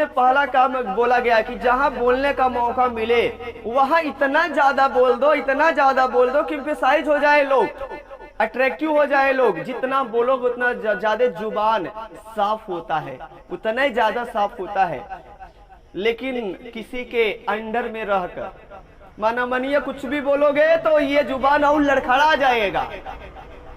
पहला काम बोला गया कि जहां बोलने का मौका मिले वहां इतना ज्यादा बोल दो, इतना ज्यादा बोल दो कि एम्फेसाइज हो जाए लोग, अट्रैक्टिव हो जाए लोग। जितना बोलोगे उतना ज्यादा जुबान साफ होता है, उतना ही ज्यादा साफ होता है। लेकिन किसी के अंडर में रहकर माना मनिए कुछ भी बोलोगे तो ये जुबान और लड़खड़ा जाएगा।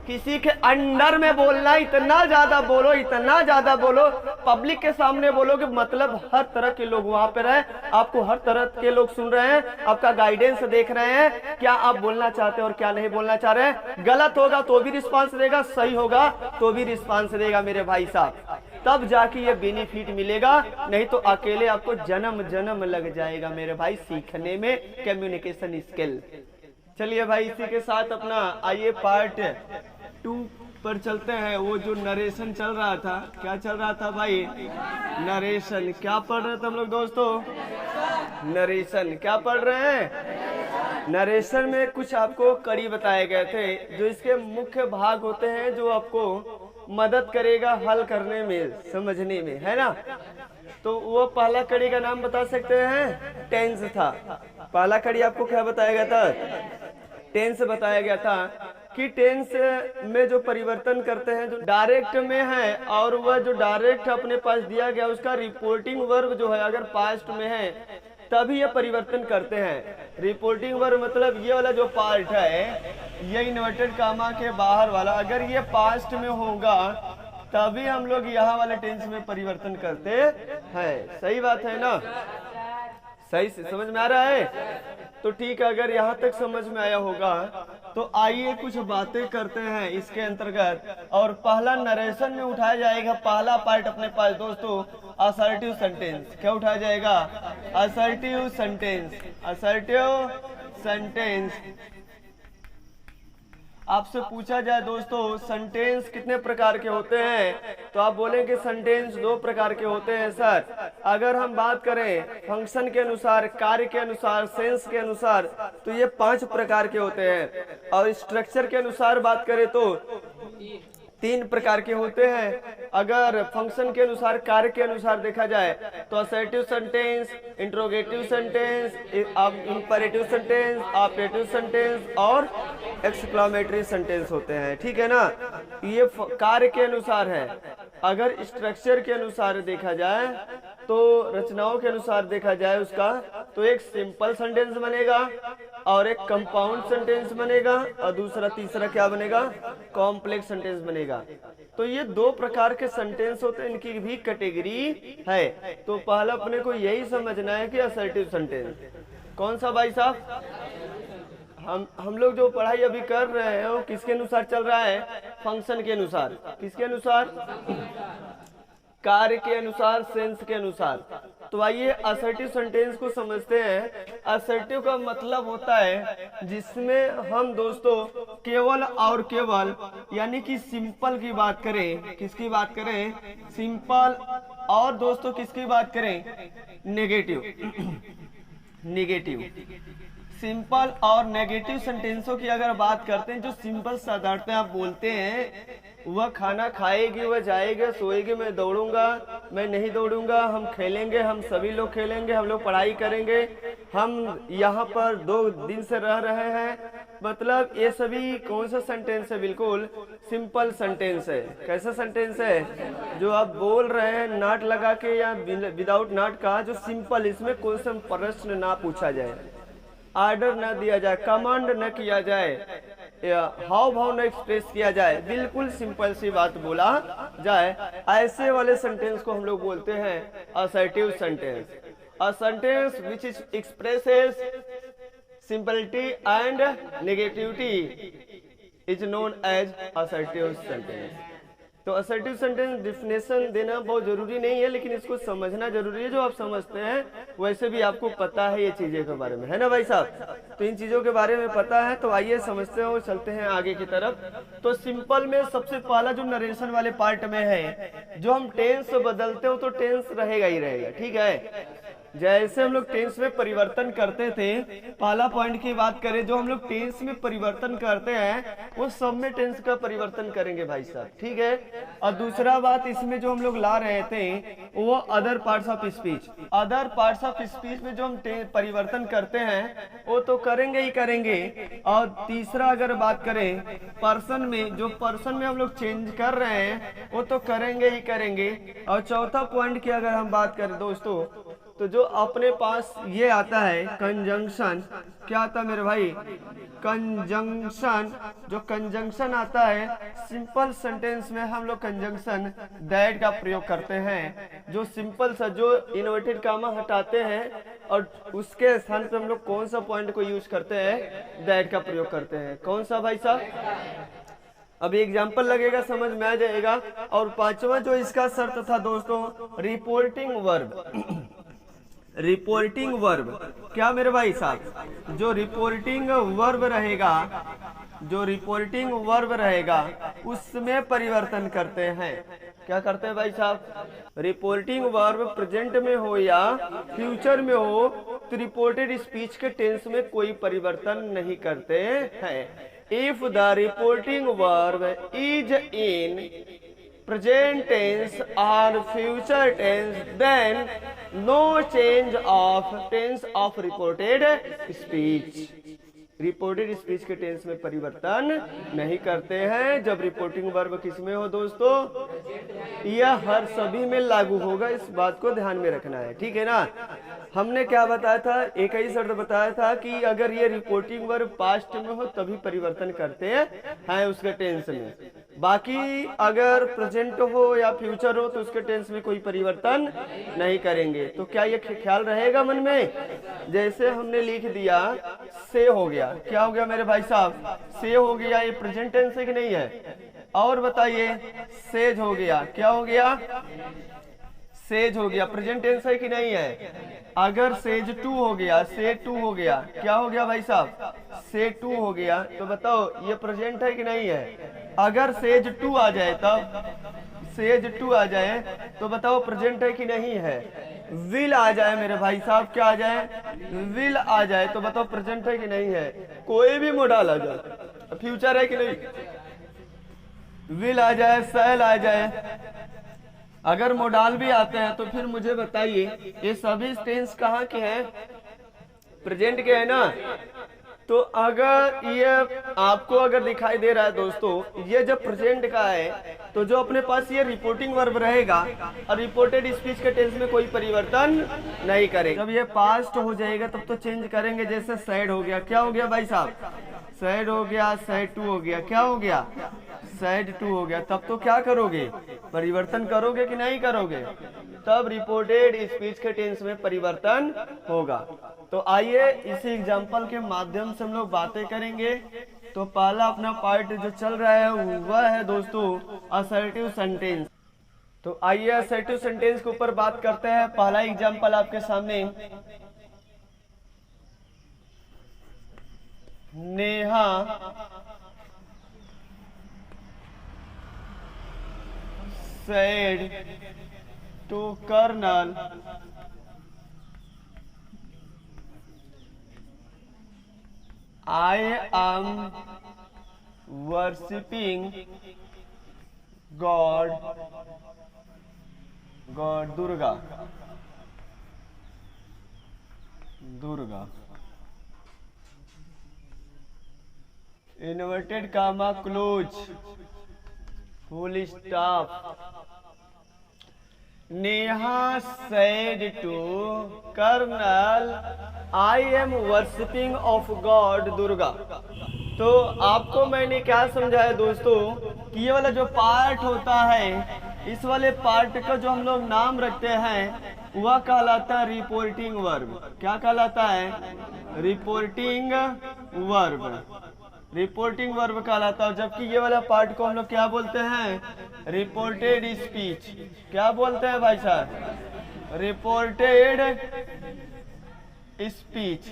किसी के अंडर में बोलना, इतना ज्यादा बोलो, इतना ज्यादा बोलो, पब्लिक के सामने बोलोगे, मतलब हर तरह के लोग वहां पे रहे, आपको हर तरह के लोग सुन रहे हैं, आपका गाइडेंस देख रहे हैं, क्या आप बोलना चाहते हैं और क्या नहीं बोलना चाह रहे हैं। गलत होगा तो भी रिस्पांस देगा, सही होगा तो भी रिस्पांस देगा मेरे भाई साहब, तब जाके ये बेनिफिट मिलेगा। नहीं तो अकेले आपको जन्म जन्म लग जाएगा मेरे भाई सीखने में कम्युनिकेशन स्किल। चलिए भाई, इसी के साथ अपना आइए पार्ट 2 पर चलते हैं। वो जो नरेशन चल रहा था, क्या चल रहा था भाई? नरेशन। क्या पढ़ रहे थे हम लोग दोस्तों? नरेशन। क्या पढ़ रहे हैं? नरेशन में कुछ आपको कड़ी बताए गए थे, जो इसके मुख्य भाग होते हैं, जो आपको मदद करेगा हल करने में, समझने में, है ना। तो वो पहला कड़ी का नाम बता सकते हैं? टेंस था। पहला कड़ी आपको क्या बताया गया था? टेंस बताया गया था कि टेंस में जो परिवर्तन करते हैं, जो डायरेक्ट में है, और वह जो डायरेक्ट अपने पास दिया गया उसका रिपोर्टिंग वर्ब जो है अगर पास्ट में है तभी ये परिवर्तन करते हैं। रिपोर्टिंग वर्ब मतलब ये वाला जो पार्ट है, ये इन्वर्टेड कामा के बाहर वाला, अगर ये पास्ट में होगा तभी हम लोग यहाँ वाले टेंस में परिवर्तन करते हैं। सही बात है ना? सही से समझ में आ रहा है? तो ठीक है, अगर यहाँ तक समझ में आया होगा तो आइए कुछ बातें करते हैं इसके अंतर्गत। और पहला नरेशन में उठाया जाएगा पहला पार्ट अपने पास दोस्तों, असर्टिव सेंटेंस। क्या उठाया जाएगा? Assertive sentence. Assertive sentence. आपसे पूछा जाए दोस्तों सेंटेंस कितने प्रकार के होते हैं, तो आप बोलेंगे सेंटेंस 2 प्रकार के होते हैं सर। अगर हम बात करें फंक्शन के अनुसार, कार्य के अनुसार, सेंस के अनुसार, तो ये 5 प्रकार के होते हैं। और स्ट्रक्चर के अनुसार बात करें तो 3 प्रकार के होते हैं। अगर फंक्शन के अनुसार, कार्य के अनुसार देखा जाए तो assertive sentence, interrogative sentence, imperative sentence, operative sentence और एक्सक्लेमेटरी सेंटेंस होते हैं। ठीक है ना? ये कार्य के अनुसार है। अगर स्ट्रक्चर के अनुसार देखा जाए तो रचनाओं के अनुसार देखा जाए उसका, तो एक सिंपल सेंटेंस बनेगा और एक कंपाउंड सेंटेंस बनेगा और दूसरा तीसरा क्या बनेगा? कॉम्प्लेक्स सेंटेंस बनेगा। तो ये 2 प्रकार के सेंटेंस होते हैं, इनकी भी कैटेगरी है। तो पहला अपने को यही समझना है कि असर्टिव सेंटेंस कौन सा भाई साहब? हम लोग जो पढ़ाई अभी कर रहे हैं वो किसके अनुसार चल रहा है? फंक्शन के अनुसार। किसके अनुसार? कार्य के अनुसार, सेंस के अनुसार। तो आइए असर्टिव सेंटेंस को समझते हैं। असर्टिव का मतलब होता है जिसमें हम दोस्तों केवल और केवल, यानी कि सिंपल की बात करें। किसकी बात करें? सिंपल। और दोस्तों किसकी बात करें? नेगेटिव। नेगेटिव। सिंपल और नेगेटिव सेंटेंसों की अगर बात करते हैं, जो सिंपल साधारणतः आप बोलते हैं, वह खाना खाएगी, वह जाएगा, सोएगी, मैं दौड़ूंगा, मैं नहीं दौड़ूंगा, हम खेलेंगे, हम सभी लोग खेलेंगे, हम लोग पढ़ाई करेंगे, हम यहाँ पर 2 दिन से रह रहे हैं। मतलब ये सभी कौन सा सेंटेंस है? बिल्कुल सिंपल सेंटेंस है। कैसा सेंटेंस है? जो आप बोल रहे हैं नॉट लगा के या विदाउट नॉट का, जो सिंपल, इसमें कोई सा प्रश्न ना पूछा जाए, ऑर्डर न दिया जाए, कमांड न किया जाए, हाव भाव न एक्सप्रेस किया जाए, बिल्कुल सिंपल सी बात बोला जाए, ऐसे वाले सेंटेंस को हम लोग बोलते हैं assertive sentence. A sentence which is expresses simplicity and negativity is known as assertive sentence. तो असर्टिव सेंटेंस डिफिनेशन देना बहुत जरूरी नहीं है, लेकिन इसको समझना जरूरी है। जो आप समझते हैं वैसे भी आपको पता है ये चीजें के बारे में, है ना भाई साहब? तो इन चीजों के बारे में पता है, तो आइए समझते हैं और चलते हैं आगे की तरफ। तो सिंपल में सबसे पहला जो नरेशन वाले पार्ट में है, जो हम टेंस बदलते हो तो टेंस रहेगा ही रहेगा। ठीक है? जैसे हम लोग टेंस में परिवर्तन करते थे, पहला पॉइंट की बात करें, जो हम लोग टेंस में परिवर्तन करते हैं वो सब में टेंस का परिवर्तन करेंगे भाई साहब, ठीक है। और दूसरा बात इसमें जो हम लोग ला रहे थे वो other parts of speech, other parts of speech में जो हम परिवर्तन करते हैं वो तो करेंगे ही करेंगे। और तीसरा अगर बात करें पर्सन में, जो पर्सन में हम लोग चेंज कर रहे हैं वो तो करेंगे ही करेंगे। और चौथा पॉइंट की अगर हम बात करें दोस्तों, तो जो अपने पास ये आता है कंजंक्शन, क्या आता है मेरे भाई, कंजंक्शन, जो कंजंक्शन आता है सिंपल सेंटेंस में हम लोग कंजंक्शन दैट का प्रयोग करते हैं। जो सिंपल सा, जो इन्वर्टेड कामा हटाते हैं और उसके स्थान पे हम लोग कौन सा पॉइंट को यूज करते हैं, दैट का प्रयोग करते हैं। कौन सा भाई साहब, अभी एग्जाम्पल लगेगा, समझ में आ जाएगा। और पांचवा जो इसका शर्त था दोस्तों, रिपोर्टिंग वर्ब, रिपोर्टिंग वर्ब, क्या मेरे भाई साहब, जो रिपोर्टिंग वर्ब रहेगा, जो रिपोर्टिंग वर्ब रहेगा उसमें परिवर्तन करते हैं। क्या करते हैं भाई साहब, रिपोर्टिंग वर्ब प्रेजेंट में हो या फ्यूचर में हो तो रिपोर्टेड स्पीच के टेंस में कोई परिवर्तन नहीं करते हैं। If the reporting verb is in present tense or future tense, then no change of tense of reported speech, reported speech के टेंस में परिवर्तन नहीं करते हैं। जब रिपोर्टिंग वर्ब किस में हो दोस्तों, यह हर सभी में लागू होगा, इस बात को ध्यान में रखना है, ठीक है ना। हमने क्या बताया था, एक ही शर्त बताया था कि अगर ये रिपोर्टिंग वर्ब पास्ट में हो तभी परिवर्तन करते हैं उसके टेंस में, बाकी अगर प्रेजेंट हो या फ्यूचर हो तो उसके टेंस में कोई परिवर्तन नहीं करेंगे। तो क्या ये ख्याल रहेगा मन में, जैसे हमने लिख दिया से हो गया, क्या हो गया मेरे भाई साहब, से हो गया, ये प्रेजेंट टेंस है कि नहीं है। और बताइए सेज हो गया, क्या हो गया, सेज हो गया, प्रेजेंट टेंस है कि नहीं है। अगर सेज टू हो गया, से टू हो गया, क्या हो गया भाई साहब, से टू हो गया, तो बताओ ये प्रेजेंट है कि नहीं है। अगर सेज टू आ जाए, तब सेज टू आ जाए तो बताओ प्रेजेंट है कि नहीं है। विल आ जाए मेरे भाई साहब, क्या आ जाए, विल आ जाए, तो बताओ प्रेजेंट है कि नहीं है। कोई भी मॉडल आ जाए, फ्यूचर है कि नहीं, विल आ जाए, शैल आ जाए, अगर मोडाल भी आते हैं तो फिर मुझे बताइए ये सभी टेंस कहाँ के हैं, प्रेजेंट के है ना। तो अगर ये आपको अगर दिखाई दे रहा है दोस्तों, ये जब प्रेजेंट का है तो जो अपने पास ये रिपोर्टिंग वर्ब रहेगा और रिपोर्टेड स्पीच के टेंस में कोई परिवर्तन नहीं करेगा। जब ये पास्ट हो जाएगा तब तो चेंज करेंगे, जैसे सैड हो गया, क्या हो गया भाई साहब, सैड हो गया, सैड टू हो गया, क्या हो गया, सैड टू हो गया, तब तो क्या करोगे, परिवर्तन करोगे कि नहीं करोगे, तब रिपोर्टेड स्पीच के टेंस में परिवर्तन होगा। तो आइए इसी एग्जाम्पल के माध्यम से हम लोग बातें करेंगे। तो पहला अपना पार्ट जो चल रहा है वह है दोस्तों असर्टिव सेंटेंस। तो आइए असर्टिव सेंटेंस के ऊपर बात करते हैं। पहला एग्जाम्पल आपके सामने, Neha said to Colonel, I am worshipping God Durga. Inverted comma close, full stop. Neha said to Colonel, I am worshipping of God Durga. तो आपको मैंने क्या समझाया दोस्तों कि ये वाला जो पार्ट होता है, इस वाले पार्ट का जो हम लोग नाम रखते हैं वह कहलाता है रिपोर्टिंग वर्ब। क्या कहलाता है, रिपोर्टिंग वर्ब, रिपोर्टिंग वर्ब कहलाता है। जबकि ये वाला पार्ट को हम लोग क्या बोलते हैं, रिपोर्टेड स्पीच। क्या बोलते हैं भाई साहब, रिपोर्टेड स्पीच।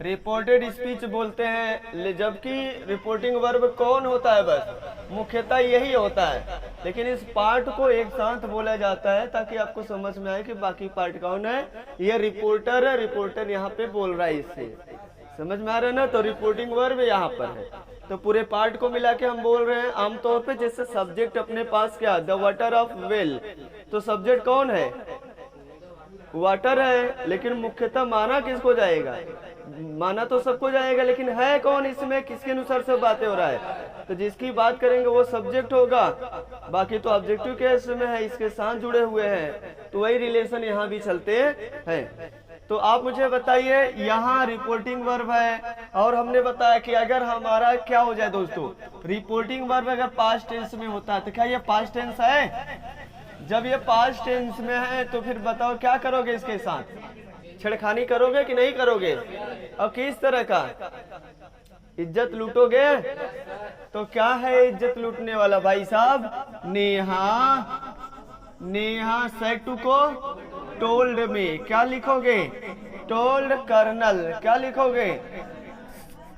रिपोर्टेड स्पीच बोलते हैं, जबकि रिपोर्टिंग वर्ब कौन होता है, बस मुख्यतः यही होता है। लेकिन इस पार्ट को एक साथ बोला जाता है ताकि आपको समझ में आए कि बाकी पार्ट कौन है। ये रिपोर्टर है, रिपोर्टर यहाँ पे बोल रहा है, इससे समझ में आ रहा है ना। तो रिपोर्टिंग वर्ब यहाँ पर है, तो पूरे पार्ट को मिला के हम बोल रहे हैं। आमतौर पे जैसे सब्जेक्ट अपने पास क्या, द वाटर ऑफ वेल, तो सब्जेक्ट कौन है, वाटर है, लेकिन मुख्यतः माना किसको जाएगा, माना तो सबको जाएगा, लेकिन है कौन इसमें, किसके अनुसार सब बातें हो रहा है, तो जिसकी बात करेंगे वो सब्जेक्ट होगा। बाकी तो ऑब्जेक्टिव केस में है, इसके साथ जुड़े हुए हैं, तो वही रिलेशन यहाँ भी चलते हैं। तो आप मुझे बताइए, यहाँ रिपोर्टिंग वर्ब है, और हमने बताया कि अगर हमारा क्या हो जाए दोस्तों, रिपोर्टिंग वर्ब अगर पास्ट टेंस में होता है तो क्या ये पास्ट टेंस है। जब ये पास्ट टेंस में है तो फिर बताओ क्या करोगे, इसके साथ छेड़खानी करोगे कि नहीं करोगे, और किस तरह का, इज्जत लूटोगे। तो क्या है इज्जत लूटने वाला भाई साहब, नेहा, नेहा सेटू को टोल्ड में क्या लिखोगे, टोल्ड कर्नल, क्या लिखोगे,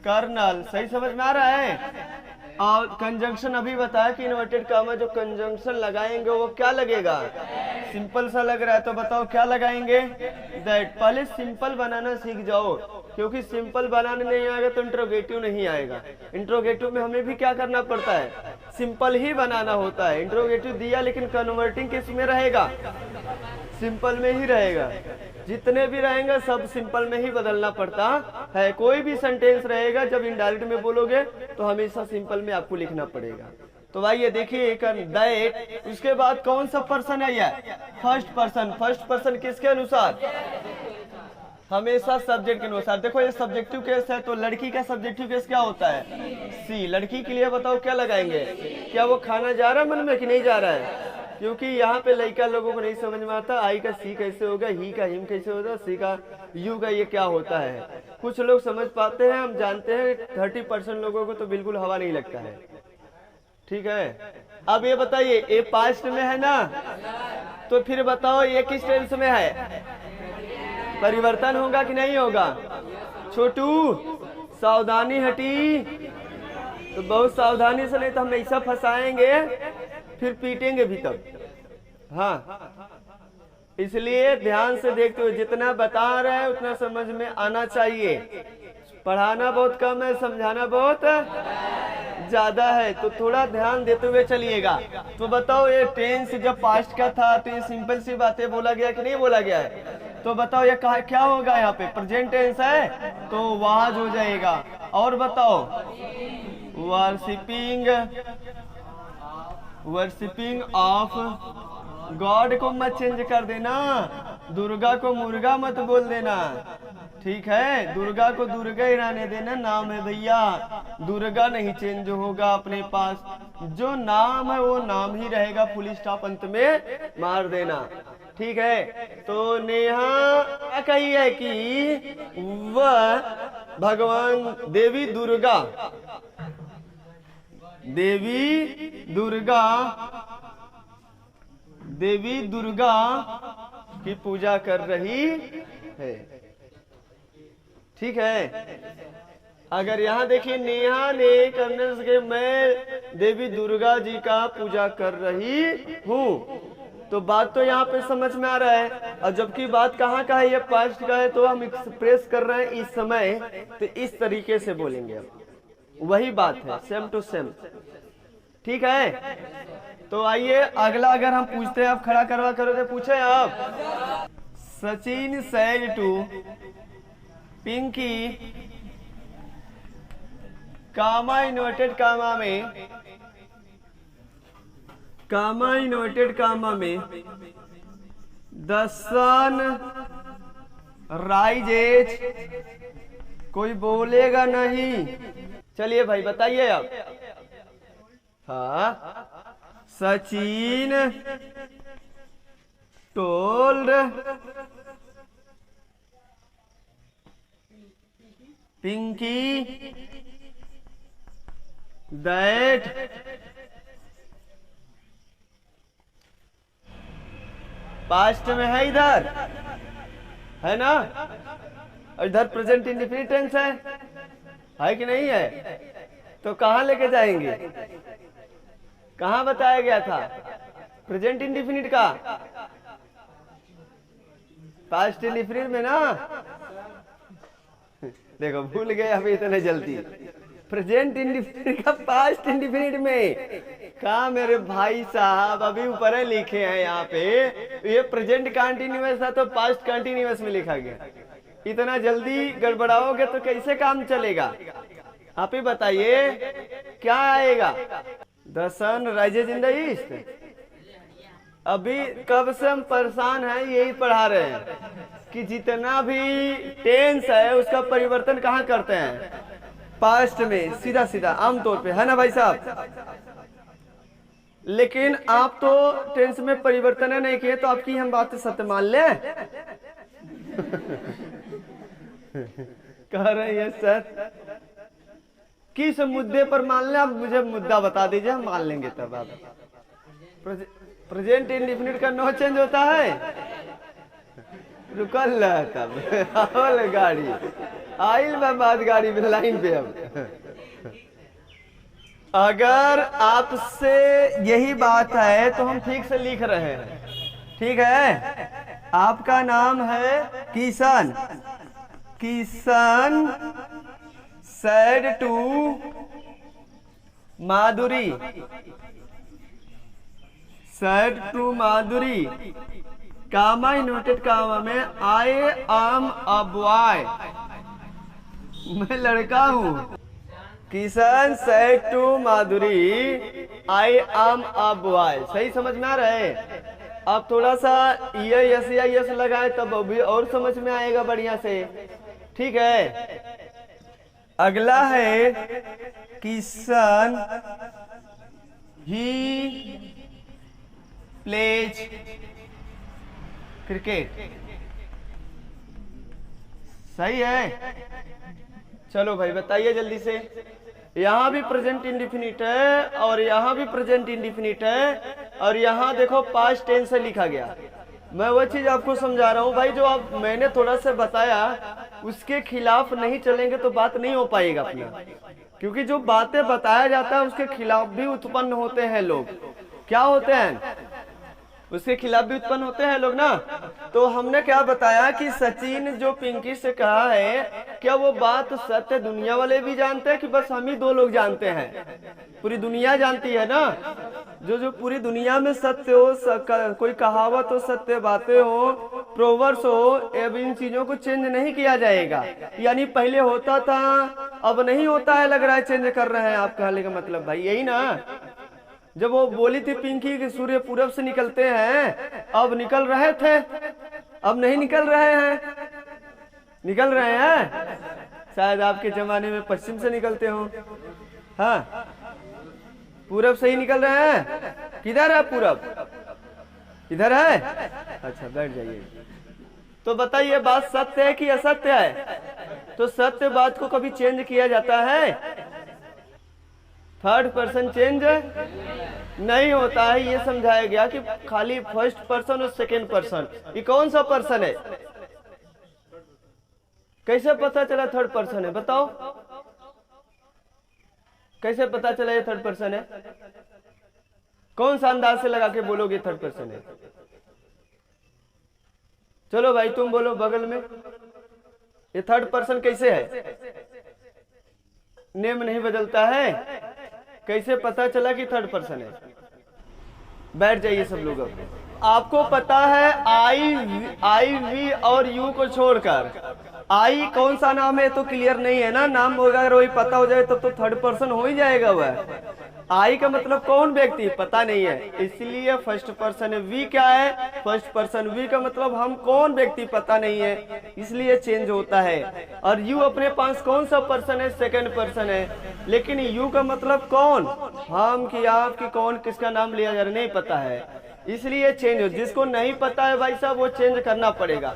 कर्नल। सही समझ में आ रहा है। और कंजंक्शन अभी बताया कि इन्वर्टेड कामा जो कंजंक्शन लगाएंगे वो क्या लगेगा, सिंपल सा लग रहा है, तो बताओ क्या लगाएंगे, दैट। पहले सिंपल बनाना सीख जाओ, क्योंकि सिंपल बनाने नहीं आएगा तो इंट्रोगेटिव नहीं आएगा। इंट्रोगेटिव में हमें भी क्या करना पड़ता है, सिंपल ही बनाना होता है। इंट्रोगेटिव दिया लेकिन कन्वर्टिंग किस में रहेगा, सिंपल में ही रहेगा। जितने भी रहेंगे सब सिंपल में ही बदलना पड़ता है। कोई भी सेंटेंस रहेगा जब इनडायरेक्ट में बोलोगे तो हमेशा सिंपल में आपको लिखना पड़ेगा। तो भाई ये देखिए दैट, उसके बाद कौन सा पर्सन है, यह फर्स्ट पर्सन। फर्स्ट पर्सन किसके अनुसार, हमेशा सब्जेक्ट के अनुसार। देखो ये सब्जेक्टिव केस है, तो लड़की का सब्जेक्टिव केस क्या होता है, सी। लड़की के लिए बताओ क्या लगाएंगे, क्या वो खाना जा रहा है मन में कि नहीं जा रहा है, क्योंकि यहाँ पे लड़का लोगों को नहीं समझ में आता आई का सी कैसे होगा, ही का हिम कैसे होगा, सी का यू का ये क्या होता है। कुछ लोग समझ पाते हैं, हम जानते हैं 30% लोगों को तो बिल्कुल हवा नहीं लगता है। ठीक है, अब ये बताइए ये पास्ट में है ना, तो फिर बताओ ये किस टेंस में है, परिवर्तन होगा कि नहीं होगा। छोटू सावधानी हटी, तो बहुत सावधानी से, नहीं तो हम ऐसा फंसाएंगे फिर पीटेंगे भी तब। हाँ, इसलिए ध्यान से देखते हुए जितना बता रहे हैं उतना समझ में आना चाहिए। पढ़ाना बहुत कम है, समझाना बहुत ज्यादा है, तो थोड़ा ध्यान देते हुए चलिएगा। तो बताओ ये टेंस जब पास्ट का था तो ये सिंपल सी बातें बोला गया कि नहीं बोला गया है। तो बताओ ये क्या होगा, यहाँ पे प्रेजेंट टेंस है तो वाज हो जाएगा। और बताओ वर्शिपिंग, वर्शिपिंग ऑफ गॉड को मत चेंज कर देना, दुर्गा को मुर्गा मत बोल देना। ठीक है, दुर्गा को दुर्गा ही रहने देना, नाम है भैया, दुर्गा नहीं चेंज होगा अपने पास। जो नाम है वो नाम ही रहेगा, फुल स्टॉप अंत में मार देना। ठीक है, तो नेहा कही है कि वह भगवान देवी दुर्गा, देवी दुर्गा, देवी दुर्गा की पूजा कर रही है। ठीक है, अगर यहाँ देखिए नेहा ने करने से मैं देवी दुर्गा जी का पूजा कर रही हूँ, तो बात तो यहाँ पे समझ में आ रहा है। और जबकि बात कहाँ का है, ये पास्ट का है, तो हम एक्सप्रेस कर रहे हैं इस समय, तो इस तरीके से बोलेंगे अब, वही बात है, सेम टू सेम। ठीक है, तो आइए अगला अगर हम पूछते हैं, आप खड़ा करवा करोगे, पूछे आप। Sachin said to Pinky, comma inverted comma में, कामा इन्वर्टेड कामा में द सन राइजेज, कोई बोलेगा नहीं। चलिए भाई बताइए आप। हाँ, Sachin told Pinky that past में है, इधर है ना, और इधर प्रेजेंट इंडेफिनिट टेंस है कि नहीं है? तो कहाँ लेके जाएंगे? कहाँ बताया गया था प्रेजेंट इंडेफिनिट का? पास्ट इंडेफिनिट में ना। देखो भूल गए अभी इतने जल्दी। प्रेजेंट इंडेफिनिट का पास्ट इंडेफिनिट में कहा मेरे भाई साहब, अभी ऊपर लिखे हैं यहाँ पे, ये प्रेजेंट कंटिन्यूअस था तो पास्ट कंटिन्यूअस में लिखा गया। इतना जल्दी गड़बड़ाओगे तो कैसे काम चलेगा? आप ही बताइए क्या आएगा? The sun rises in the east. अभी कब से हम परेशान हैं, यही पढ़ा रहे हैं कि जितना भी टेंस है उसका परिवर्तन कहाँ करते हैं? पास्ट में, सीधा सीधा आमतौर पे, है ना भाई साहब? लेकिन आप तो टेंस में परिवर्तन नहीं किए, तो आपकी हम बात सत्य मान ले। कह रहे हैं सर किस मुद्दे पर मान ले? आप मुझे मुद्दा बता दीजिए, हम मान लेंगे तब। आप प्रेजेंट इंडेफिनिट का नो चेंज होता है? रुकल तब गाड़ी आइल में बात, गाड़ी में लाइन पे। अब अगर आपसे यही बात है तो हम ठीक से लिख रहे हैं, ठीक है? आपका नाम है Kishan. Kishan said to Madhuri, said to Madhuri, comma inverted comma में I am a boy, मैं लड़का हूँ। Kishan said to Madhuri I am a boy। सही समझ में आ रहा है? अब थोड़ा सा ये यस या यस लगाए तब अभी और समझ में आएगा बढ़िया से, ठीक है? अगला है किशन ही प्लेज क्रिकेट। सही है? चलो भाई बताइए जल्दी से। यहाँ भी प्रेजेंट इंडेफिनिट है और यहाँ भी प्रेजेंट इंडेफिनिट है, और यहाँ देखो पास्ट टेंस से लिखा गया। मैं वो चीज आपको समझा रहा हूँ भाई, जो आप मैंने थोड़ा सा बताया उसके खिलाफ नहीं चलेंगे तो बात नहीं हो पाएगा अपना, क्योंकि जो बातें बताया जाता है उसके खिलाफ भी उत्पन्न होते हैं लोग। क्या होते हैं? उसके खिलाफ भी उत्पन्न होते हैं लोग ना। तो हमने क्या बताया कि सचिन जो पिंकी से कहा है, क्या वो बात सत्य दुनिया वाले भी जानते हैं कि बस हम ही दो लोग जानते हैं? पूरी दुनिया जानती है ना। जो पूरी दुनिया में सत्य हो, कोई कहावत हो, सत्य बातें हो, प्रोवर्स हो, अब इन चीजों को चेंज नहीं किया जाएगा। यानी पहले होता था अब नहीं होता है, लग रहा है चेंज कर रहे हैं आप। कहने का मतलब भाई यही ना। जब वो बोली थी पिंकी कि सूर्य पूरब से निकलते हैं, अब निकल रहे थे, अब नहीं निकल रहे हैं। निकल रहे हैं, शायद आपके जमाने में पश्चिम से निकलते हो। हाँ, पूरब से ही निकल रहे हैं। किधर है पूरब? इधर है? अच्छा बैठ जाइए। तो बताइए बात सत्य है कि असत्य है? तो सत्य बात को कभी चेंज किया जाता है? थर्ड पर्सन चेंज नहीं होता है। ये समझाया गया कि खाली फर्स्ट पर्सन और सेकेंड पर्सन। ये कौन सा पर्सन है? कैसे पता चला थर्ड पर्सन है? बताओ कैसे पता चला ये थर्ड पर्सन है? कौन सा अंदाज से लगा के बोलोगे थर्ड पर्सन है? चलो भाई तुम बोलो बगल में, ये थर्ड पर्सन कैसे है? नेम नहीं बदलता है, कैसे पता चला कि थर्ड पर्सन है? बैठ जाइए सब लोग। आपको पता है आई वी और यू को छोड़कर आई कौन सा नाम है तो क्लियर नहीं है ना। नाम अगर वही पता हो जाए तब तो थर्ड पर्सन हो ही जाएगा। वह आई का मतलब कौन व्यक्ति पता नहीं है, इसलिए फर्स्ट पर्सन वी क्या है? फर्स्ट पर्सन वी का मतलब हम कौन व्यक्ति पता नहीं है, इसलिए चेंज होता है। और यू अपने पास कौन सा पर्सन है? सेकंड पर्सन है। लेकिन यू का मतलब कौन? हम की, आप की, कौन, किसका नाम लिया जा रहा है नहीं पता है। इसलिए चेंज हो, जिसको नहीं पता है भाई साहब वो चेंज करना पड़ेगा।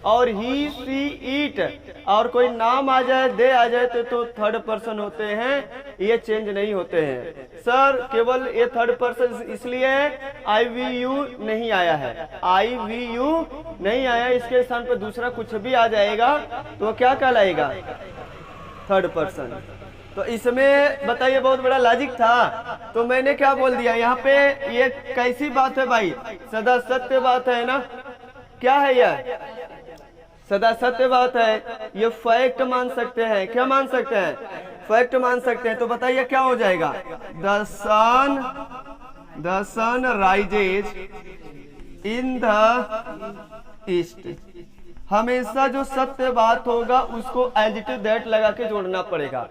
और ही सी ईट और कोई नाम आ जाए दे आ जाए तो थर्ड पर्सन होते हैं, ये चेंज नहीं होते हैं सर। केवल ये थर्ड पर्सन इसलिए आई वी यू नहीं आया है, आई वी यू नहीं आया, इसके स्थान पर दूसरा कुछ भी आ जाएगा तो क्या कहलाएगा, थर्ड पर्सन। तो इसमें बताइए बहुत बड़ा लॉजिक था। तो मैंने क्या बोल दिया यहाँ पे, ये कैसी बात है भाई, सदा सत्य बात है ना, क्या है यह, सदा सत्य बात है, ये फैक्ट मान सकते हैं, क्या मान सकते हैं, फैक्ट मान सकते हैं। तो बताइए क्या हो जाएगा, the sun rises in the east. हमेशा जो सत्य बात होगा उसको एडजेक्टिव दैट लगा के जोड़ना पड़ेगा।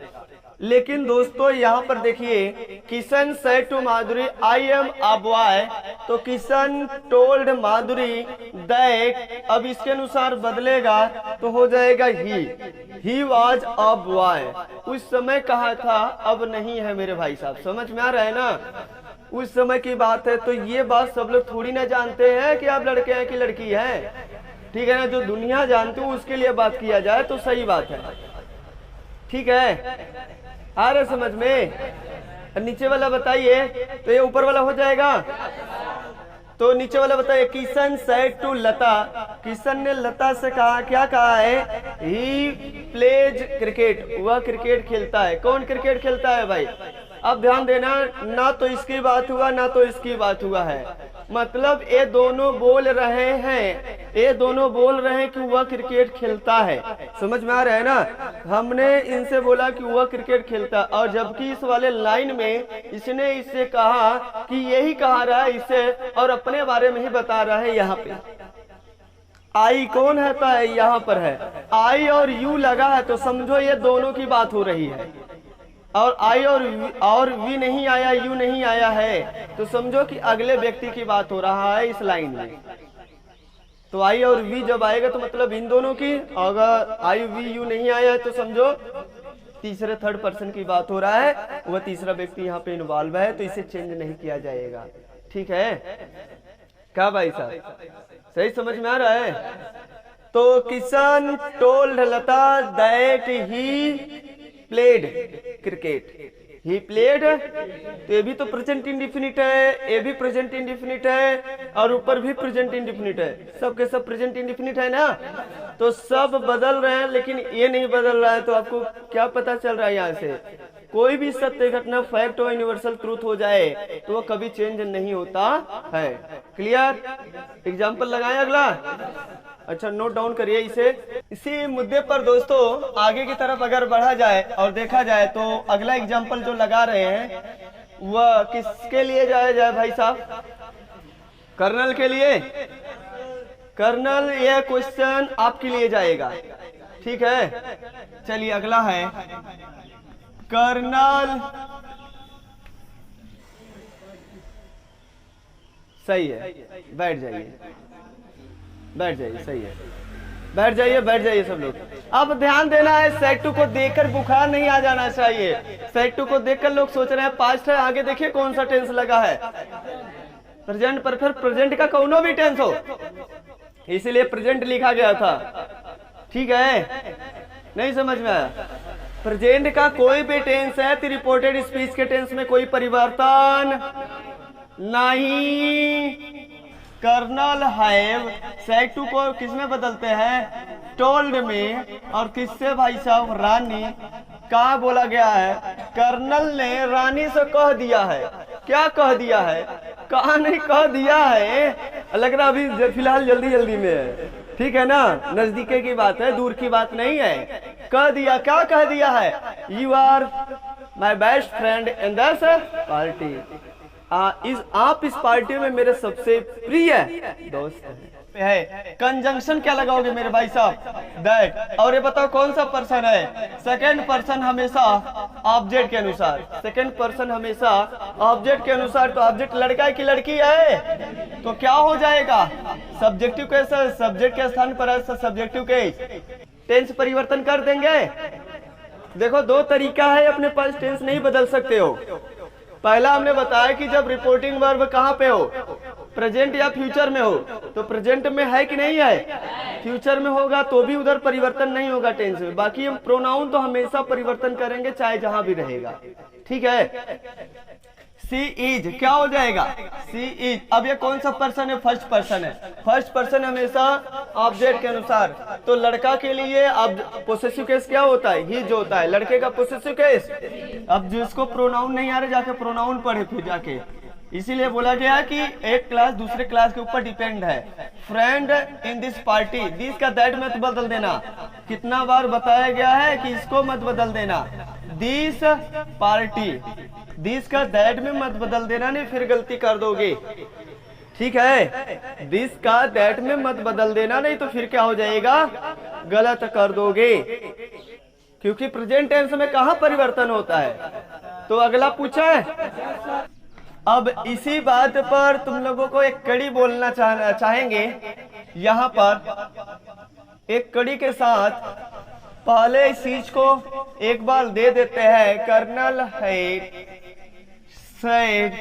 लेकिन दोस्तों यहाँ पर देखिए, Kishan said to Madhuri I am a boy, तो किशन टोल्ड माधुरी दैट, अब इसके अनुसार बदलेगा तो हो जाएगा ही वॉज अ बॉय। उस समय कहा था, अब नहीं है मेरे भाई साहब, समझ में आ रहा है ना, उस समय की बात है। तो ये बात सब लोग थोड़ी ना जानते हैं कि आप लड़के हैं कि लड़की है, ठीक है ना, जो दुनिया जानती हूँ उसके लिए बात किया जाए तो सही बात है, ठीक है, आ रहा समझ में। नीचे वाला बताइए, तो ये ऊपर वाला हो जाएगा, तो नीचे वाला बताइए, किशन सेड टू लता, किशन ने लता से कहा, क्या कहा है, ही प्लेज क्रिकेट, वह क्रिकेट खेलता है। कौन क्रिकेट खेलता है भाई, अब ध्यान देना, ना तो इसकी बात हुआ ना तो इसकी बात हुआ है, मतलब ये दोनों बोल रहे हैं, ये दोनों बोल रहे हैं कि वह क्रिकेट खेलता है, समझ में आ रहा है ना। हमने इनसे बोला कि वह क्रिकेट खेलता, और जबकि इस वाले लाइन में इसने इससे कहा कि यही कहा रहा है इससे, और अपने बारे में ही बता रहा है। यहाँ पे आई कौन है, तो यहाँ पर है आई और यू लगा है, तो समझो ये दोनों की बात हो रही है। और आई और वी नहीं आया, यू नहीं आया है, तो समझो कि अगले व्यक्ति की बात हो रहा है इस लाइन में। तो आई और वी जब आएगा तो मतलब इन दोनों की, अगर आई वी यू नहीं आया है तो समझो तीसरे थर्ड पर्सन की बात हो रहा है, वह तीसरा व्यक्ति यहाँ पे इन्वॉल्व है, तो इसे चेंज नहीं किया जाएगा, ठीक है क्या भाई साहब, सही समझ में आ रहा है। तो Kishan told Lata that he played cricket, he played, तो ये भी तो प्रेजेंट इंडिफिनिट है, ये भी प्रेजेंट इंडिफिनिट है, और ऊपर भी प्रेजेंट इंडिफिनिट है, सब के सब प्रेजेंट इंडिफिनिट है ना, तो सब बदल रहे हैं, लेकिन ये नहीं बदल रहा है। तो आपको क्या पता चल रहा है, यहाँ से कोई भी सत्य घटना फैक्ट और यूनिवर्सल ट्रूथ हो जाए तो वो कभी चेंज नहीं होता है। क्लियर, एग्जाम्पल लगाए अगला, अच्छा नोट डाउन करिए इसे। इसी मुद्दे पर दोस्तों आगे की तरफ अगर बढ़ा जाए और देखा जाए तो अगला एग्जाम्पल जो लगा रहे हैं वह किसके लिए जाए भाई साहब, कर्नल के लिए। कर्नल, यह क्वेश्चन आपके लिए जाएगा, ठीक है। चलिए अगला है कर्नल, सही है, बैठ जाइए बैठ जाइए, सही है, बैठ जाइए बैठ जाइए सब लोग। अब ध्यान देना है, सेट टू को देखकर बुखार नहीं आ जाना चाहिए। सेट टू को देखकर लोग सोच रहे हैं पास्ट है, आगे देखिए कौन सा टेंस लगा है, प्रेजेंट पर, फिर प्रेजेंट का कौनो भी टेंस हो, इसीलिए प्रेजेंट लिखा गया था, ठीक है, नहीं समझ में आया। प्रेजेंट का कोई भी टेंस है तो रिपोर्टेड स्पीच के टेंस में कोई परिवर्तन नहीं। कर्नल हैव, सेड टू को किस में बदलते हैं, टोल्ड में, और किससे भाई साहब, रानी। कहा बोला गया है, कर्नल ने रानी से कह दिया है, क्या कह दिया है, कहा नहीं कह दिया है, लग रहा अभी फिलहाल जल्दी जल्दी में है, ठीक है ना, नजदीके की बात है, दूर की बात नहीं है। कह दिया, क्या कह दिया है, you are my best friend in this party, आप इस पार्टी में मेरे सबसे प्रिय दोस्त है। कंजंक्शन क्या लगाओगे मेरे भाई साहब, दैट। और ये बताओ कौन सा पर्सन है, सेकंड पर्सन हमेशा ऑब्जेक्ट के अनुसार, सेकंड पर्सन हमेशा ऑब्जेक्ट के अनुसार। तो ऑब्जेक्ट लड़का है कि लड़की है, तो क्या हो जाएगा, सब्जेक्टिव के सब्जेक्ट के स्थान पर सब्जेक्टिव के टेंस परिवर्तन कर देंगे। देखो दो तरीका है, अपने पास टेंस नहीं बदल सकते हो। पहला हमने बताया कि जब रिपोर्टिंग वर्ब कहाँ पे हो, प्रेजेंट या फ्यूचर में हो, तो प्रेजेंट में है कि नहीं है, फ्यूचर में होगा तो भी उधर परिवर्तन नहीं होगा टेंस में। बाकी हम प्रोनाउन तो हमेशा परिवर्तन करेंगे चाहे जहां भी रहेगा, ठीक है। सी इज क्या हो जाएगा, सी इज। अब ये कौन सा पर्सन है, फर्स्ट पर्सन है। फर्स्ट पर्सन हमेशा ऑब्जेक्ट के अनुसार, तो लड़का के लिए अब पोसेसिव केस क्या होता है, ही जो होता है। लड़के का पोसेसिव केस, अब जिसको प्रोनाउन नहीं आ रहा जाके प्रोनाउन पढ़े फिर जाके, इसीलिए बोला गया कि एक क्लास दूसरे क्लास के ऊपर डिपेंड है। Friend in this party, this का दैट मत बदल देना, कितना बार बताया गया है कि इसको मत बदल देना। दिस पार्टी, दिस का दैट में मत बदल देना, नहीं फिर गलती कर दोगे, ठीक है। दिस का दैट में मत बदल देना, नहीं तो फिर क्या हो जाएगा, गलत कर दोगे, क्योंकि प्रेजेंट टेंस में कहाँ परिवर्तन होता है। तो अगला पूछा है। अब इसी बात पर तुम लोगों को एक कड़ी बोलना चाहेंगे। यहाँ पर एक कड़ी के साथ पहले इस चीज को एक बार दे देते हैं। कर्नल है said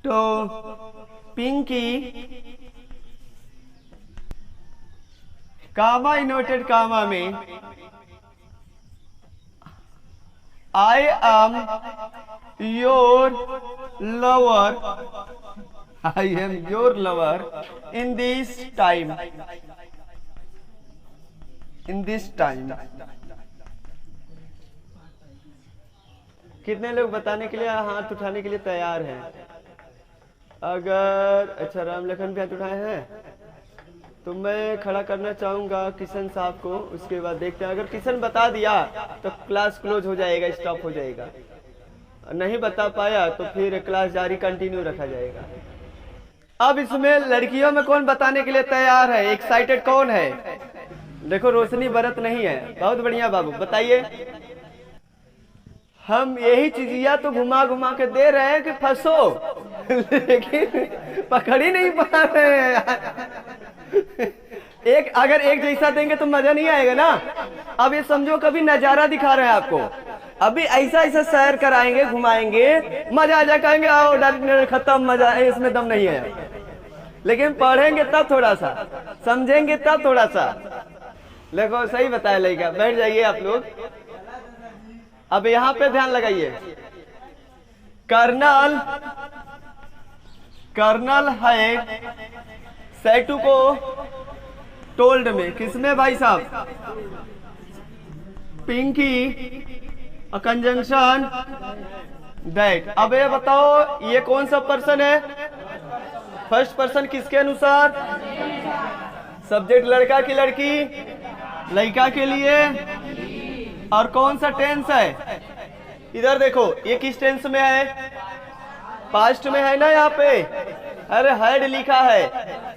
to Pinky, comma inverted comma में, I am your lover, I am your lover in this time, in this time। कितने लोग बताने के लिए हाथ उठाने के लिए तैयार हैं? अगर अच्छा राम लखन भी हाथ उठाए हैं तो मैं खड़ा करना चाहूंगा किशन साहब को, उसके बाद देखते हैं। अगर किशन बता दिया तो क्लास क्लोज हो जाएगा, स्टॉप हो जाएगा। नहीं बता पाया तो फिर क्लास जारी कंटिन्यू रखा जाएगा। अब इसमें लड़कियों में कौन बताने के लिए तैयार है, एक्साइटेड कौन है? देखो रोशनी बरत नहीं है, बहुत बढ़िया बाबू, बताइए। हम यही चीजिया तो घुमा घुमा के दे रहे हैं कि फंसो, लेकिन पकड़ ही नहीं पा रहे हैं। एक अगर एक जैसा देंगे तो मजा नहीं आएगा ना। अब ये समझो कभी नजारा दिखा रहे हैं आपको, अभी ऐसा ऐसा सैर कराएंगे, घुमाएंगे, मजा आ जाए, कहेंगे आओ डायरेक्ट खत्म, मजा है, इसमें दम नहीं है। लेकिन पढ़ेंगे तब थोड़ा सा, समझेंगे तब थोड़ा सा। देखो सही बताया लड़का, बैठ जाइए आप लोग। अब यहाँ पे ध्यान लगाइए। कर्नल, कर्नल है सैटू को टोल्ड में, किसमें भाई साहब, पिंकी कंजंक्शन दैट। अब ये बताओ ये कौन सा पर्सन है, फर्स्ट पर्सन किसके अनुसार, सब्जेक्ट लड़का की लड़की, लड़का के लिए, और कौन सा टेंस है, इधर देखो ये किस टेंस में है, पास्ट में है ना यहाँ पे, अरे हैड लिखा है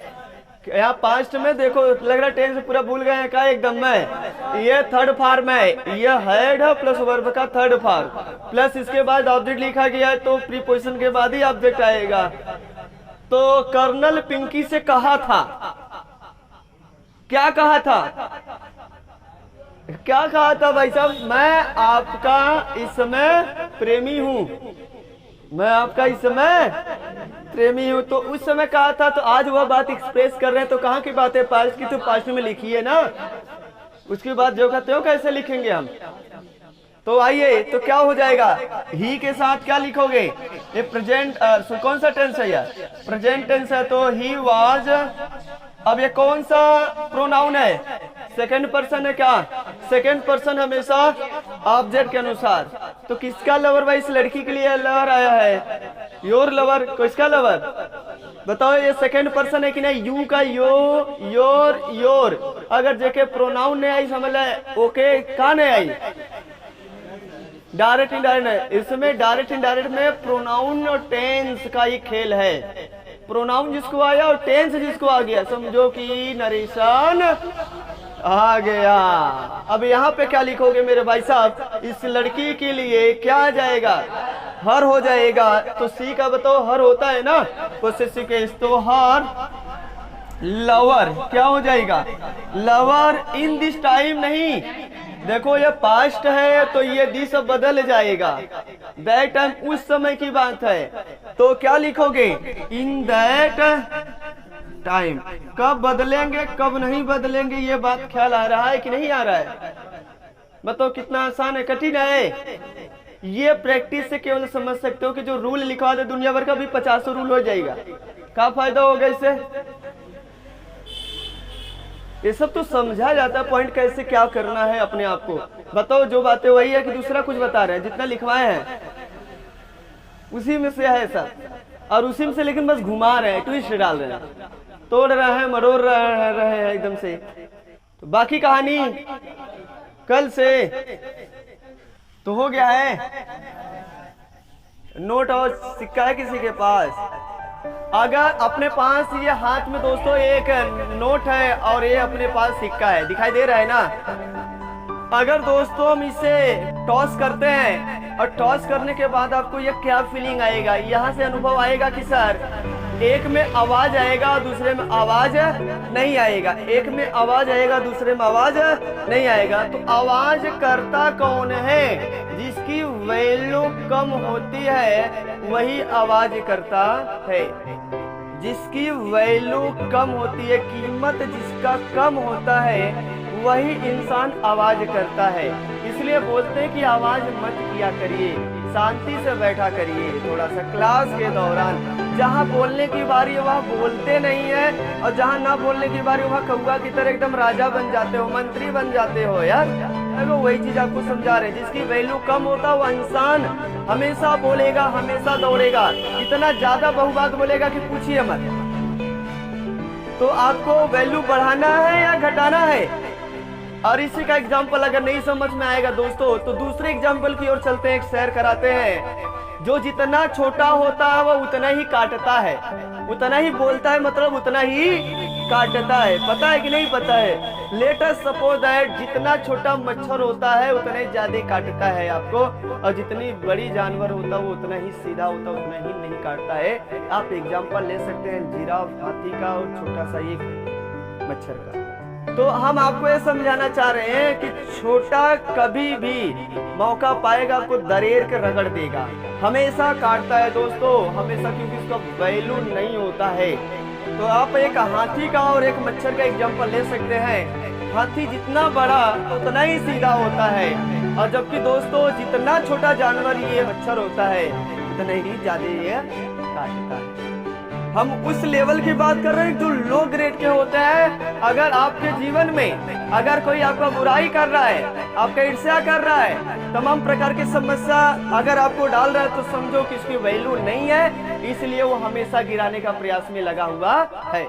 यहाँ पास्ट में। देखो लग रहा टेंस पूरा भूल गए हैं का एकदम में। ये थर्ड फॉर्म है, ये हैड है प्लस वर्ब का थर्ड फॉर्म, प्लस इसके बाद ऑब्जेक्ट लिखा गया है तो प्रीपोजिशन के बाद ही ऑब्जेक्ट आएगा। तो कर्नल पिंकी से कहा था, क्या कहा था, क्या कहा था भाई साहब, मैं आपका इस समय प्रेमी हूं, मैं आपका इस समय प्रेमी हूं। तो उस समय कहा था, तो आज वह बात एक्सप्रेस कर रहे हैं, तो कहाँ की बात है, पास्ट की, तो पास्ट में लिखी है ना। उसके बाद जो कहते हो कैसे लिखेंगे हम, तो आइए तो क्या हो जाएगा, ही के साथ क्या लिखोगे, ये प्रेजेंट कौन सा टेंस है यार, प्रेजेंट टेंस है, तो ही वाज। अब ये कौन सा प्रोनाउन है, सेकंड पर्सन है क्या, सेकंड पर्सन हमेशा ऑब्जेक्ट के अनुसार। तो किसका लवर भाई, इस लड़की के लिए लवर आया है, योर लवर, किसका लवर बताओ, ये सेकंड पर्सन है कि नहीं, यू का यो, योर, योर। अगर जेके प्रोनाउन नहीं आई समझ ले, ओके कहा नहीं आई, डायरेक्ट इनडायरेक्ट है। इसमें डायरेक्ट इनडायरेक्ट में प्रोनाउन और टेंस का ही खेल है, प्रोनाउन जिसको आया और टेंस जिसको आ गया, समझो कि नरेशन आ गया। अब यहाँ पे क्या लिखोगे मेरे भाई साहब, इस लड़की के लिए क्या आ जाएगा, हर हो जाएगा। तो सी का बताओ, हर होता है ना पोसेसिव केस, तो हर लवर क्या हो जाएगा, लवर इन दिस टाइम नहीं, देखो ये पास्ट है तो ये दिस बदल जाएगा। दैट टाइम उस समय की बात है, तो क्या लिखोगे? In that time. कब बदलेंगे कब नहीं बदलेंगे ये बात ख्याल आ रहा है कि नहीं आ रहा है? बताओ कितना आसान है, कठिन है? ये प्रैक्टिस से केवल समझ सकते हो कि जो रूल लिखवा दे दुनिया भर का भी 50 रूल हो जाएगा। क्या फायदा होगा इससे? ये सब तो समझा जाता है पॉइंट कैसे क्या करना है अपने आप को। बताओ जो बातें वही है कि दूसरा कुछ बता रहे हैं? जितना लिखवाए हैं उसी में से है सब, और उसी में से लेकिन बस घुमा रहे हैं, ट्विस्ट डाल रहे हैं, तोड़ रहे हैं, मरोड़ रहे हैं एकदम से। तो बाकी कहानी कल से तो हो गया है। नोट और सिक्का है किसी के पास? अगर अपने पास ये हाथ में दोस्तों एक नोट है और ये अपने पास सिक्का है, दिखाई दे रहा है ना? अगर दोस्तों हम इसे टॉस करते हैं और टॉस करने के बाद आपको ये क्या फीलिंग आएगा? यहाँ से अनुभव आएगा कि सर एक में आवाज आएगा और दूसरे में आवाज नहीं आएगा, एक में आवाज आएगा दूसरे में आवाज नहीं आएगा। तो आवाज करता कौन है? जिसकी वैल्यू कम होती है वही आवाज करता है। जिसकी वैल्यू कम होती है, कीमत जिसका कम होता है वही इंसान आवाज करता है। इसलिए बोलते हैं कि आवाज मत किया करिए, शांति से बैठा करिए। थोड़ा सा क्लास के दौरान जहाँ बोलने की बारी है वहाँ बोलते नहीं है, और जहाँ ना बोलने की बारी वहाँ कौवा की तरह एकदम राजा बन जाते हो, मंत्री बन जाते हो। यार देखो वही चीज आपको समझा रहे हैं। जिसकी वैल्यू कम होता है वो इंसान हमेशा बोलेगा, हमेशा दौड़ेगा, इतना ज्यादा बहुबात बोलेगा कि पूछिए मत। तो आपको वैल्यू बढ़ाना है या घटाना है? और इसी का एग्जाम्पल अगर नहीं समझ में आएगा दोस्तों तो दूसरे एग्जाम्पल की ओर चलते हैं, एक शेयर कराते हैं। जो जितना छोटा होता है वो उतना ही काटता है, उतना ही बोलता है, मतलब उतना ही काटता है। पता है कि नहीं पता है? लेट अस सपोज दैट जितना छोटा मच्छर होता है उतना ही ज्यादा काटता है आपको, और जितनी बड़ी जानवर होता है वो उतना ही सीधा होता है, उतना ही नहीं काटता है। आप एग्जाम्पल ले सकते हैं जिराफ, हाथी का और छोटा सा एक मच्छर का। तो हम आपको ये समझाना चाह रहे हैं कि छोटा कभी भी मौका पाएगा आपको दरेर के रगड़ देगा, हमेशा काटता है दोस्तों, हमेशा, क्योंकि उसका वैल्यू नहीं होता है। तो आप एक हाथी का और एक मच्छर का एग्जांपल ले सकते हैं। हाथी जितना बड़ा उतना ही सीधा होता है, और जबकि दोस्तों जितना छोटा जानवर ये मच्छर होता है उतना ही ज्यादा ये काटता है। हम उस लेवल की बात कर रहे हैं जो लो ग्रेड के होते हैं। अगर आपके जीवन में अगर कोई आपका बुराई कर रहा है, आपका ईर्ष्या कर रहा है, तमाम प्रकार की समस्या अगर आपको डाल रहा है, तो समझो कि इसकी वैल्यू नहीं है, इसलिए वो हमेशा गिराने का प्रयास में लगा हुआ है।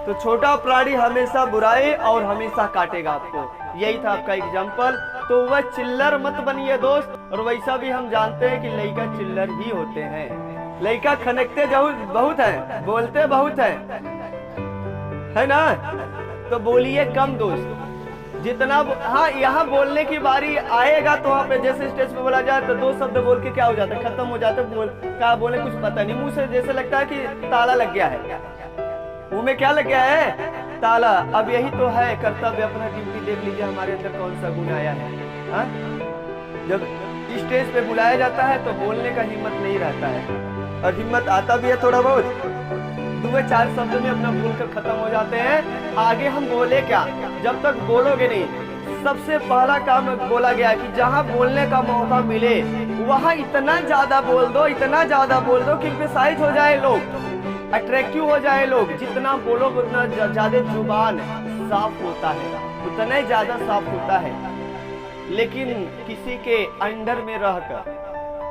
तो छोटा प्राणी हमेशा बुराई और हमेशा काटेगा आपको। यही था आपका एग्जाम्पल। तो वह चिल्लर मत बनिए दोस्त। और वैसा भी हम जानते हैं कि लड़का चिल्लर ही होते हैं। लड़का खनकते बहुत है, बोलते बहुत है ना? तो बोलिए कम दोस्त, जितना हाँ यहाँ बोलने की बारी आएगा तो वहाँ पे जैसे स्टेज पे बोला जाए तो 2 शब्द बोल के क्या हो जाता है, खत्म हो जाता है। क्या बोले कुछ पता नहीं, मुंह से जैसे लगता है कि ताला लग गया है। मुंह में क्या लग गया है? ताला। अब यही तो है कर्तव्य, अपना ड्यूटी देख लीजिए हमारे अंदर कौन सा गुण आया है। हा? जब स्टेज पे बुलाया जाता है तो बोलने का हिम्मत नहीं रहता है, और हिम्मत आता भी है थोड़ा बहुत, 2-4 शब्द में अपना बोल कर खत्म हो जाते हैं। आगे हम बोले क्या जब तक बोलोगे नहीं। सबसे पहला काम बोला गया कि जहां बोलने का मौका मिले वहां इतना ज्यादा बोल दो, इतना ज्यादा बोल दो कि एम्फेसाइज हो जाए लोग, अट्रैक्टिव हो जाए लोग। जितना बोलोगे उतना ज्यादा जुबान साफ होता है, उतना ही ज्यादा साफ होता है। लेकिन किसी के अंडर में रहकर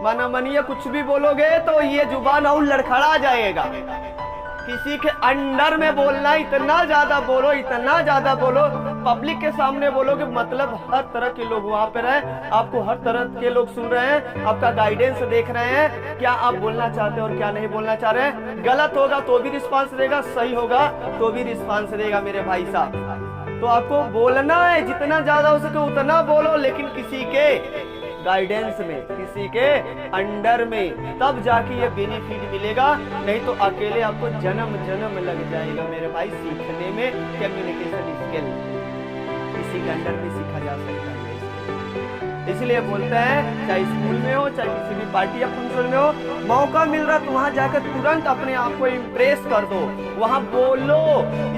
माना मनिए कुछ भी बोलोगे तो ये जुबान और लड़खड़ा जाएगा। किसी के अंडर में बोलना, इतना ज्यादा बोलो, इतना ज्यादा बोलो, पब्लिक के सामने बोलोगे, मतलब हर तरह के लोग वहां पे रहे, आपको हर तरह के लोग सुन रहे हैं, आपका गाइडेंस देख रहे हैं, क्या आप बोलना चाहते हैं और क्या नहीं बोलना चाह रहे हैं। गलत होगा तो भी रिस्पांस देगा, सही होगा तो भी रिस्पांस देगा मेरे भाई साहब। तो आपको बोलना है, जितना ज्यादा हो सके उतना बोलो, लेकिन किसी के गाइडेंस में, किसी के अंडर में, तब जाके ये बेनिफिट मिलेगा। नहीं तो अकेले आपको जन्म लग जाएगा मेरे भाई सीखने में कम्युनिकेशन स्किल। इसी के अंडर में सीखा जा सकता है। इसलिए बोलते हैं चाहे स्कूल में हो चाहे किसी भी पार्टी या फंक्शन में हो, मौका मिल रहा तो वहां जाकर तुरंत अपने आप को इम्प्रेस कर दो, वहां बोलो,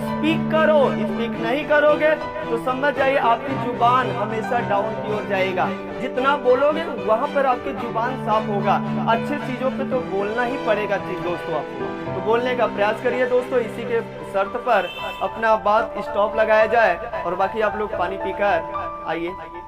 स्पीक करो। स्पीक नहीं करोगे तो समझ जाइए आपकी जुबान हमेशा डाउन की ओर जाएगा। जितना बोलोगे वहां पर आपकी जुबान साफ होगा। अच्छी चीजों पे तो बोलना ही पड़ेगा दोस्तों आपको, तो बोलने का प्रयास करिए दोस्तों। इसी के शर्त पर अपना बात स्टॉप लगाया जाए और बाकी आप लोग पानी पीकर आइए।